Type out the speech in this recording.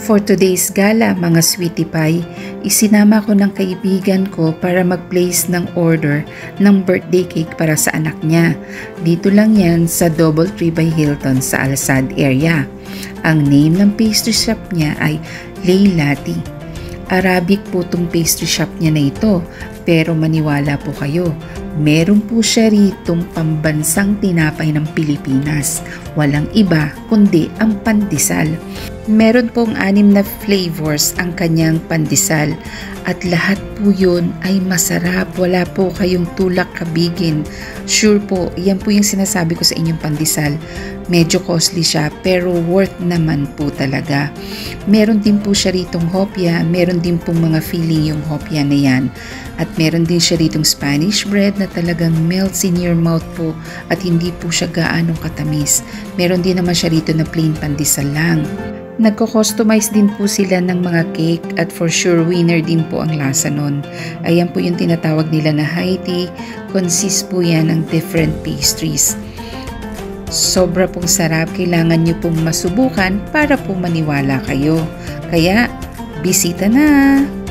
For today's gala, mga sweetie pie, isinama ko ng kaibigan ko para mag-place ng order ng birthday cake para sa anak niya. Dito lang yan sa DoubleTree by Hilton sa Alsad area. Ang name ng pastry shop niya ay Leilati. Arabic po tong pastry shop niya na ito, pero maniwala po kayo, meron po siya ritong pambansang tinapay ng Pilipinas. Walang iba kundi ang pandesal. Meron pong 6 na flavors ang kanyang pandesal at lahat po yun ay masarap. Wala po kayong tulak kabigin. Sure po, yan po yung sinasabi ko sa inyong pandesal. Medyo costly siya pero worth naman po talaga. Meron din po siya ritong hopya, meron din pong mga filling yung hopya na yan. At meron din siya ritong Spanish bread na talagang melts in your mouth po at hindi po siya gaanong katamis. Meron din naman siya rito na plain pandesal lang. Nagko-customize din po sila ng mga cake at for sure winner din po ang lasa nun. Ayan po yung tinatawag nila na high tea. Consist po yan ng different pastries. Sobra pong sarap. Kailangan nyo pong masubukan para po maniwala kayo. Kaya, bisita na!